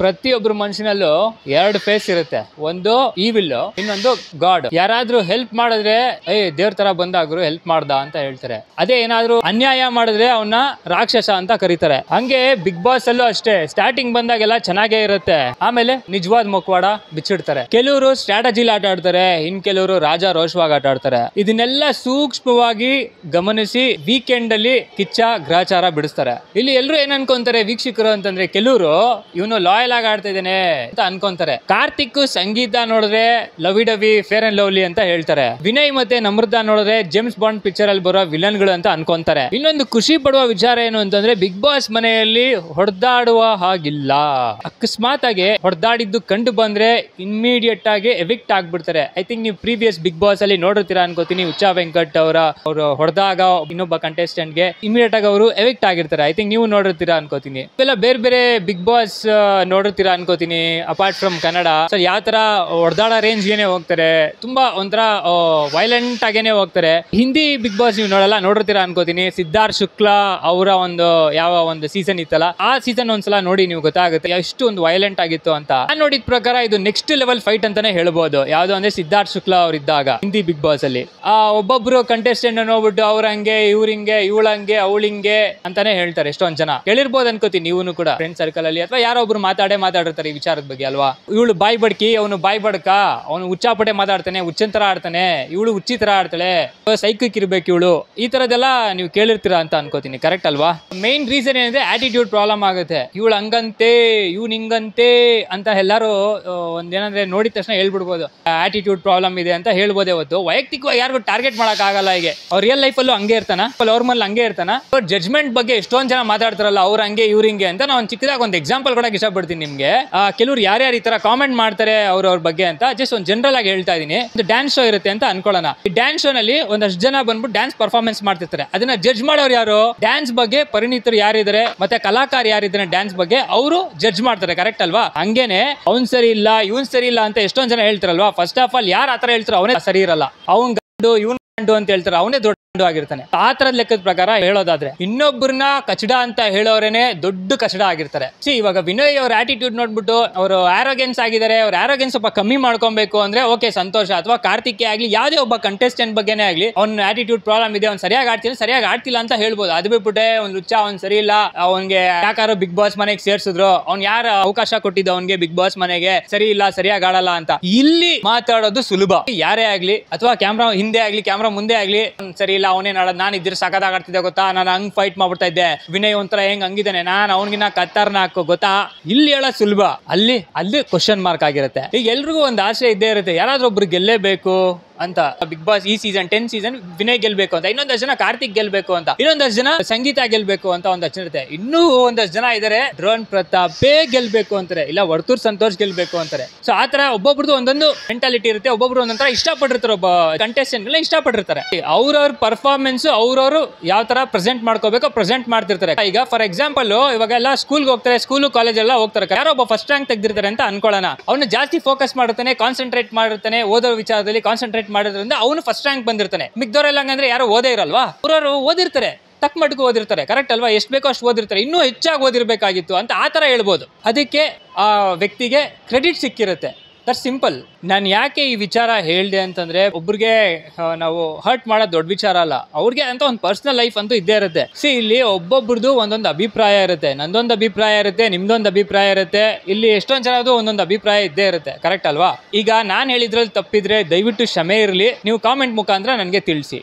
ಪ್ರತಿಯೊಬ್ಬರು ಮನುಷ್ಯನಲ್ಲೂ ಎರಡು ಫೇಸ್ ಇರುತ್ತೆ. ಒಂದು ಈವಿಲ್, ಇನ್ನೊಂದು ಗಾಡ್. ಯಾರಾದ್ರೂ ಹೆಲ್ಪ್ ಮಾಡಿದ್ರೆ ದೇವ್ರ ತರ ಬಂದಾಗ್ರು ಹೆಲ್ಪ್ ಮಾಡ್ದ ಅಂತ ಹೇಳ್ತಾರೆ. ಅದೇ ಏನಾದ್ರೂ ಅನ್ಯಾಯ ಮಾಡಿದ್ರೆ ಅವನ್ನ ರಾಕ್ಷಸ ಅಂತ ಕರೀತಾರೆ. ಹಂಗೆ ಬಿಗ್ ಬಾಸ್ ಅಲ್ಲೂ ಅಷ್ಟೇ, ಸ್ಟಾರ್ಟಿಂಗ್ ಬಂದಾಗೆಲ್ಲ ಚೆನ್ನಾಗೇ ಇರುತ್ತೆ, ಆಮೇಲೆ ನಿಜವಾದ ಮುಖವಾಡ ಬಿಚ್ಚಿಡ್ತಾರೆ. ಕೆಲವರು ಸ್ಟ್ರಾಟಜಿಲಿ ಆಟ ಆಡ್ತಾರೆ, ಇನ್ ಕೆಲವರು ರಾಜ ರೋಷವಾಗಿ ಆಟ ಆಡ್ತಾರೆ. ಇದನ್ನೆಲ್ಲ ಸೂಕ್ಷ್ಮವಾಗಿ ಗಮನಿಸಿ ವೀಕೆಂಡ್ ಅಲ್ಲಿ ಕಿಚ್ಚ ಗ್ರಹಚಾರ ಬಿಡಿಸ್ತಾರೆ. ಇಲ್ಲಿ ಎಲ್ರು ಏನ್ ಅನ್ಕೊಂತಾರೆ ವೀಕ್ಷಕರು ಅಂತಂದ್ರೆ, ಕೆಲವರು ಇವನು ಲಾಯಲ್ ಆಗಿ ಆಡ್ತಾ ಇದ್ದಾನೆ ಅಂತ ಅನ್ಕೊಂತಾರೆ. ಕಾರ್ತಿಕ್ ಸಂಗೀತ ನೋಡಿದ್ರೆ Lavi dovey fair and lovely ಅಂತ ಹೇಳ್ತಾರೆ. ವಿನಯ್ ಮತ್ತೆ ನಮ್ರತಾ ನೋಡಿದ್ರೆ ಜೇಮ್ಸ್ ಬಾಂಡ್ ಪಿಕ್ಚರ್ ಅಲ್ಲಿ ಬರೋ ವಿಲನ್ ಗಳು ಅಂತ ಅನ್ಕೊಂತಾರೆ. ಇನ್ನೊಂದು ಖುಷಿ ಪಡುವ ವಿಚಾರ ಏನು ಅಂತಂದ್ರೆ, ಬಿಗ್ ಬಾಸ್ ಮನೆಯಲ್ಲಿ ಹೊಡೆದಾಡುವ ಹಾಗಿಲ್ಲ. ಅಕಸ್ಮಾತ್ ಆಗಿ ಹೊಡೆದಾಡಿದ್ದು ಕಂಡು ಬಂದ್ರೆ ಇಮ್ಮಿಡಿಯೇಟ್ ಆಗಿ ಎವಿಕ್ಟ್ ಆಗ್ಬಿಡ್ತಾರೆ. ಐ ಥಿಂಕ್ ನೀವು ಪ್ರೀವಿಯಸ್ ಬಿಗ್ ಬಾಸ್ ಅಲ್ಲಿ ನೋಡಿರ್ತೀರಾ ಅನ್ಕೋತೀನಿ. ಉಚ್ಚಾ ವೆಂಕಟ್ ಅವರು ಹೊಡೆದಾಗ ಇನ್ನೊಬ್ಬ ಕಂಟೆಸ್ಟೆಂಟ್ ಗೆ ಇಮಿಡಿಯೇಟ್ ಆಗಿ ಅವರು ಎವಿಕ್ಟ್ ಆಗಿರ್ತಾರೆ. ಐ ಥಿಂಕ್ ನೀವು ನೋಡಿರ್ತೀರಾ ಅನ್ಕೋತೀನಿ. ಇವೆಲ್ಲ ಬೇರೆ ಬೇರೆ ಬಿಗ್ ಬಾಸ್ ನೋಡಿರ್ತೀರಾ ಅನ್ಕೋತೀನಿ ಅಪಾರ್ಟ್ ಫ್ರಮ್ ಕನ್ನಡ. ಸೊ ಯಾವ ತರ ಹೊಡೆದಾಡ ರೇಂಜ್ ಗೆನೆ ಹೋಗ್ತಾರೆ, ತುಂಬಾ ಒಂಥರ ವೈಲೆಂಟ್ ಆಗೇನೆ ಹೋಗ್ತಾರೆ. ಹಿಂದಿ ಬಿಗ್ ಬಾಸ್ ನೀವು ನೋಡಿರ್ತೀರಾ ಅನ್ಕೋತೀನಿ. ಸಿದ್ಧಾರ್ಥ್ ಶುಕ್ಲಾ ಅವರ ಯಾವ ಒಂದು ಸೀಸನ್ ಇತ್ತಲ್ಲ, ಆ ಸೀಸನ್ ಒಂದ್ಸಲ ನೋಡಿ ನೀವು ಗೊತ್ತಾಗುತ್ತೆ ಎಷ್ಟು ಒಂದು ವೈಲೆಂಟ್ ಆಗಿತ್ತು ಅಂತ. ನಾನು ನೋಡಿದ ಪ್ರಕಾರ ಇದು ನೆಕ್ಸ್ಟ್ ಲೆವೆಲ್ ಫೈಟ್ ಅಂತಾನೆ ಹೇಳ್ಬೋದು. ಯಾವ್ದು ಅಂದ್ರೆ ಸಿದ್ಧಾರ್ಥ್ ಶುಕ್ಲಾ ಅವ್ರು ಇದ್ದಾಗ ಹಿಂದಿ ಬಿಗ್ ಬಾಸ್ ಅಲ್ಲಿ ಒಬ್ಬೊಬ್ರು ಕಂಟೆಸ್ಟೆಂಟ್ ನೋಡ್ಬಿಟ್ಟು ಅವ್ರ ಹಂಗೆ ಇವ್ರಿಂಗೆ ಇವಳಂಗೆ ಅವಳಿಂಗೆ ಅಂತಾನೆ ಹೇಳ್ತಾರೆ. ಎಷ್ಟೊಂದ್ ಜನ ಕೇಳಿರ್ಬೋದು ಅನ್ಕೋತೀನಿ ನೀವು ಕೂಡ ಫ್ರೆಂಡ್ ಸರ್ಕಲ್ ಅಲ್ಲಿ, ಅಥವಾ ಯಾರೋ ಒಬ್ರು ಮಾತಾಡಿರ್ತಾರೆ ಈ ವಿಚಾರದ ಬಗ್ಗೆ ಅಲ್ವಾ. ಇವಳು ಬಾಯ್ ಬಡ್ಕಿ, ಅವನು ಬಾಯ್ ಬಡ್ಕ, ಅವನು ಹುಚ್ಚಾಪಟೆ ಮಾತಾಡ್ತಾನೆ, ಹುಚ್ಚನ್ ತರ ಆಡ್ತಾನೆ, ಇವಳು ಹುಚ್ಚಿ ತರ ಆಡ್ತಾಳೆ, ಸೈಕಿಕ್ ಇರ್ಬೇಕು ಇವಳು, ಈ ತರದೆಲ್ಲ ನೀವು ಕೇಳಿರ್ತೀರಾ ಅಂತ ಅನ್ಕೋತೀನಿ. ಕರೆಕ್ಟ್ ಅಲ್ವಾ? ಮೇನ್ ರೀಸನ್ ಏನಂದ್ರೆ ಆಟಿಟ್ಯೂಡ್ ಪ್ರಾಬ್ಲಮ್ ಆಗುತ್ತೆ. ಇವಳು ಹಂಗಂತೆ ಇವ್ನು ಹಿಂಗಂತೆ ಅಂತ ಎಲ್ಲಾರು ಒಂದೇನಂದ್ರೆ ನೋಡಿದ ತಕ್ಷಣ ಹೇಳ್ಬಿಡ್ಬೋದು ಆಟಿಟ್ಯೂಡ್ ಪ್ರಾಬ್ಲಮ್ ಇದೆ ಅಂತ ಹೇಳ್ಬೋದೇ ಹೊತ್ತು ವೈಯಕ್ತಿಕವಾಗಿ ಯಾರಿಗೂ ಟಾರ್ಗೆಟ್ ಮಾಡಕ್ ಆಗಲ್ಲ. ಹೀಗೆ ಅವ್ರ ರಿಯಲ್ ಲೈಫ್ ಅಲ್ಲೂ ಹಂಗೆ ಇರ್ತಾನ, ಅವ್ರ ಮೇಲೆ ಹಂಗೆ ಇರ್ತಾನ. ಜಡ್ಜ್ಮೆಂಟ್ ಬಗ್ಗೆ ಎಷ್ಟೊಂದ್ ಜನ ಮಾತಾಡ್ತಾರಲ್ಲ, ಅವ್ರ ಹಂಗೆ ಇವ್ರ ಹಿಂಗೆ ಅಂತ. ನಾನು ಚಿಕ್ಕದಾಗ ಒಂದು ಎಕ್ಸಾಂಪಲ್ ಕೊಡಕ್ಕೆ ಇಷ್ಟಪಡ್ತೀನಿ ನಿಮ್ಗೆ. ಕೆಲವ್ರು ಯಾರ್ಯಾರು ಈ ತರ ಕಾಮೆಂಟ್ ಮಾಡ್ತಾರೆ ಅವ್ರ ಬಗ್ಗೆ ಅಂತ ಜಸ್ಟ್ ಒಂದು ಜನರಲ್ ಆಗಿ ಹೇಳ್ತಾ ಇದೀನಿ. ಒಂದು ಡ್ಯಾನ್ಸ್ ಶೋ ಇರುತ್ತೆ ಅಂತ ಅನ್ಕೊಳ್ಳೋಣ. ಈ ಡ್ಯಾನ್ಸ್ ಶೋ ನಲ್ಲಿ ಒಂದಷ್ಟು ಜನ ಬಂದ್ಬಿಟ್ಟು ಡ್ಯಾನ್ಸ್ ಪರ್ಫಾರ್ಮೆನ್ಸ್ ಮಾಡ್ತಿರ್ತಾರೆ. ಅದನ್ನ ಜಡ್ಜ್ ಮಾಡೋರು ಯಾರು? ಡ್ಯಾನ್ಸ್ ಬಗ್ಗೆ ಪರಿಣಿತರು ಯಾರಿದ್ದಾರೆ ಮತ್ತೆ ಕಲಾಕಾರ ಯಾರಿದ್ದಾರೆ ಡ್ಯಾನ್ಸ್ ಬಗ್ಗೆ, ಅವರು ಜಡ್ಜ್ ಮಾಡ್ತಾರೆ. ಕರೆಕ್ಟ್ ಅಲ್ವಾ? ಹಂಗೇನೆ ಅವ್ನ್ ಸರಿ ಇಲ್ಲ ಇವ್ನ್ ಸರಿ ಇಲ್ಲ ಅಂತ ಎಷ್ಟೊಂದ್ ಜನ ಹೇಳ್ತಾರಲ್ವಾ. ಫಸ್ಟ್ ಆಫ್ ಆಲ್ ಯಾರು ಆತರ ಹೇಳ್ತಾರೋ ಅವನೇ ಸರಿ ಇರಲ್ಲ. ಅವ್ನ್ ಗಂಡು ಇವ್ನ್ ಗಂಡು ಅಂತ ಹೇಳ್ತಾರೆ, ಅವನೇ ದೊಡ್ಡ ಆಗಿರ್ತಾನೆ. ಆ ತರದ ಲೆಕ್ಕದ ಪ್ರಕಾರ ಹೇಳೋದಾದ್ರೆ ಇನ್ನೊಬ್ಬರನ್ನ ಕಚಡ ಅಂತ ಹೇಳೋರೇನೆ ದೊಡ್ಡ ಕಚಡ ಆಗಿರ್ತಾರೆ. ಇವಾಗ ವಿನಯ್ ಅವ್ರ ಆಟಿಟ್ಯೂಡ್ ನೋಡ್ಬಿಟ್ಟು ಅವರು ಆರೋಗೆನ್ಸ್ ಆಗಿದ್ದಾರೆ, ಅವ್ರ ಆರೋಗೆನ್ಸ್ ಸ್ವಲ್ಪ ಕಮ್ಮಿ ಮಾಡ್ಕೊಬೇಕು ಅಂದ್ರೆ ಓಕೆ ಸಂತೋಷ. ಅಥವಾ ಕಾರ್ತಿಕ್ ಆಗ್ಲಿ ಯಾವ್ದೇ ಒಬ್ಬ ಕಂಟೆಸ್ಟೆಂಟ್ ಬಗ್ಗೆನೇ ಆಗ್ಲಿ ಅವ್ನ ಆಟಿಟ್ಯೂಡ್ ಪ್ರಾಬ್ಲಮ್ ಇದೆ, ಅವ್ನು ಸರಿಯಾಗಿ ಆಡ್ತಿಲ್ಲ ಅಂತ ಹೇಳ್ಬೋದು. ಅದು ಬಿಟ್ಬಿಟ್ಟೆ ಅವ್ನ್ ಲುಚ್ಚ, ಅವ್ನ್ ಸರಿ ಇಲ್ಲ, ಅವ್ನ್ಗೆ ಯಾಕಾರು ಬಿಗ್ ಬಾಸ್ ಮನೆಗೆ ಸೇರ್ಸಿದ್ರು, ಅವ್ನ್ ಯಾರ ಅವಕಾಶ ಕೊಟ್ಟಿದ್ದ ಅವ್ನ್ಗೆ ಬಿಗ್ ಬಾಸ್ ಮನೆಗೆ, ಸರಿ ಇಲ್ಲ ಸರಿಯಾಗಿ ಆಡಲ್ಲ ಅಂತ ಇಲ್ಲಿ ಮಾತಾಡೋದು ಸುಲಭ. ಯಾರೇ ಆಗ್ಲಿ ಅಥವಾ ಕ್ಯಾಮ್ರಾ ಹಿಂದೆ ಆಗ್ಲಿ ಕ್ಯಾಮ್ರಾ ಮುಂದೆ ಆಗ್ಲಿ ಸರಿ ಇಲ್ಲ ಅವನೇ ನಾಡ, ನಾನು ಇದ್ರೆ ಸಖತ್ತಾಗಿ ಆಡ್ತಿದ್ದೆ ಗೊತ್ತಾ, ನಾನು ಹಂಗ್ ಫೈಟ್ ಮಾಡ್ಬಿಡ್ತಾ ಇದ್ದೆ, ವಿನಯ್ ಒಂಥರ ಹೆಂಗ್ ಹಂಗಿದ್ದಾನೆ, ನಾನು ಅವನಿಗಿನ್ನ ಕತ್ತರ್ನಾಕು ಗೊತ್ತಾ, ಇಲ್ಲಿ ಹೇಳ ಸುಲಭ. ಅಲ್ಲಿ ಕ್ವಶನ್ ಮಾರ್ಕ್ ಆಗಿರುತ್ತೆ. ಈಗ ಎಲ್ರಿಗೂ ಒಂದು ಆಸೆ ಇದ್ದೇ ಇರುತ್ತೆ, ಯಾರಾದ್ರೂ ಒಬ್ರು ಗೆಲ್ಲೇಬೇಕು ಅಂತ. ಬಿಗ್ ಬಾಸ್ ಈ ಸೀಸನ್ 10 ಸೀಸನ್ ವಿನಯ್ ಗೆಲ್ಬೇಕು ಅಂತ, ಇನ್ನೊಂದಷ್ಟು ಜನ ಕಾರ್ತಿಕ್ ಗೆಲ್ಬೇಕು ಅಂತ, ಇನ್ನೊಂದಷ್ಟು ಜನ ಸಂಗೀತ ಗೆಲ್ಬೇಕು ಅಂತ ಒಂದಷ್ಟು ಜನ ಇರುತ್ತೆ. ಇನ್ನೂ ಒಂದಷ್ಟು ಜನ ಇದಾರೆ ಡ್ರೋನ್ ಪ್ರತಾಪೇ ಗೆಲ್ಬೇಕು ಅಂತಾರೆ, ಇಲ್ಲ ವರ್ತೂರ್ ಸಂತೋಷ್ ಗೆಲ್ಬೇಕು ಅಂತಾರೆ. ಸೊ ಆತರ ಒಬ್ಬೊಬ್ರದ್ದು ಒಂದೊಂದು ಮೆಂಟಾಲಿಟಿ ಇರುತ್ತೆ. ಒಬ್ಬೊಬ್ರು ಒಂದೊಂಥರ ಇಷ್ಟಪಟ್ಟಿರ್ತಾರೆ, ಒಬ್ಬ ಕಂಟೆಸ್ಟೆಂಟ್ ಗಳ ಇಷ್ಟಪಟ್ಟಿರ್ತಾರೆ. ಅವ್ರವ್ರ ಪರ್ಫಾರ್ಮೆನ್ಸ್ ಅವ್ರವ್ರು ಯಾವ ತರ ಪ್ರೆಸೆಂಟ್ ಮಾಡ್ಕೋಬೇಕೋ ಪ್ರೆಸೆಂಟ್ ಮಾಡ್ತಿರ್ತಾರೆ. ಈಗ ಫಾರ್ ಎಕ್ಸಾಂಪಲ್ ಇವಾಗೆಲ್ಲ ಸ್ಕೂಲ್ಗೆ ಹೋಗ್ತಾರೆ, ಸ್ಕೂಲು ಕಾಲೇಜ್ ಎಲ್ಲ ಹೋಗ್ತಾರೆ, ಯಾರೋ ಒಬ್ಬ ಫಸ್ಟ್ ರ್ಯಾಂಕ್ ತೆಗ್ದಿರ್ತಾರೆ ಅಂತ ಅನ್ಕೊಳ್ಳೋಣ. ಅವ್ನು ಜಾಸ್ತಿ ಫೋಕಸ್ ಮಾಡಿರ್ತಾನೆ, ಕಾನ್ಸಂಟ್ರೇಟ್ ಮಾಡಿರ್ತಾನೆ, ಓದೋ ವಿಚಾರದಲ್ಲಿ ಕಾನ್ಸಂಟ್ರೇಟ್ ಮಾಡೋದ್ರಿಂದ ಅವನು ಫಸ್ಟ್ ರ್ಯಾಂಕ್ ಬಂದಿರ್ತಾನೆ. ಮಿಗ್ದವರೆಲ್ಲ ಹಂಗಂದ್ರೆ ಯಾರು ಓದೇ ಇರಲ್ವಾ, ಅವ್ರವ್ರು ಓದಿರ್ತಾರೆ, ತಕ್ಕ ಮಟ್ಟಿಗೆ ಓದಿರ್ತಾರೆ. ಕರೆಕ್ಟ್ ಅಲ್ವಾ? ಎಷ್ಟು ಬೇಕೋ ಅಷ್ಟು ಓದಿರ್ತಾರೆ, ಇನ್ನೂ ಹೆಚ್ಚಾಗಿ ಓದಿರ್ಬೇಕಾಗಿತ್ತು ಅಂತ ಆ ತರ ಹೇಳ್ಬೋದು. ಅದಕ್ಕೆ ಆ ವ್ಯಕ್ತಿಗೆ ಕ್ರೆಡಿಟ್ ಸಿಕ್ಕಿರುತ್ತೆ. That simple. ನಾನು ಯಾಕೆ ಈ ವಿಚಾರ ಹೇಳ್ದೆ ಅಂತಂದ್ರೆ, ಒಬ್ರಿಗೆ ನಾವು ಹರ್ಟ್ ಮಾಡೋದು ದೊಡ್ಡ ವಿಚಾರ ಅಲ್ಲ, ಅವ್ರಿಗೆ ಅಂತ ಒಂದು ಪರ್ಸನಲ್ ಲೈಫ್ ಅಂತೂ ಇದ್ದೇ ಇರುತ್ತೆ. ಇಲ್ಲಿ ಒಬ್ಬೊಬ್ರದ್ದು ಒಂದೊಂದು ಅಭಿಪ್ರಾಯ ಇರುತ್ತೆ, ನಂದೊಂದು ಅಭಿಪ್ರಾಯ ಇರುತ್ತೆ, ನಿಮ್ದೊಂದು ಅಭಿಪ್ರಾಯ ಇರುತ್ತೆ, ಇಲ್ಲಿ ಎಷ್ಟೊಂದು ಜನದ್ದು ಒಂದೊಂದು ಅಭಿಪ್ರಾಯ ಇದ್ದೇ ಇರುತ್ತೆ. ಕರೆಕ್ಟ್ ಅಲ್ವಾ? ಈಗ ನಾನು ಹೇಳಿದ್ರಲ್ಲಿ ತಪ್ಪಿದ್ರೆ ದಯವಿಟ್ಟು ಕ್ಷಮೆ ಇರಲಿ, ನೀವು ಕಾಮೆಂಟ್ ಮುಖಾಂತರ ನನಗೆ ತಿಳಿಸಿ.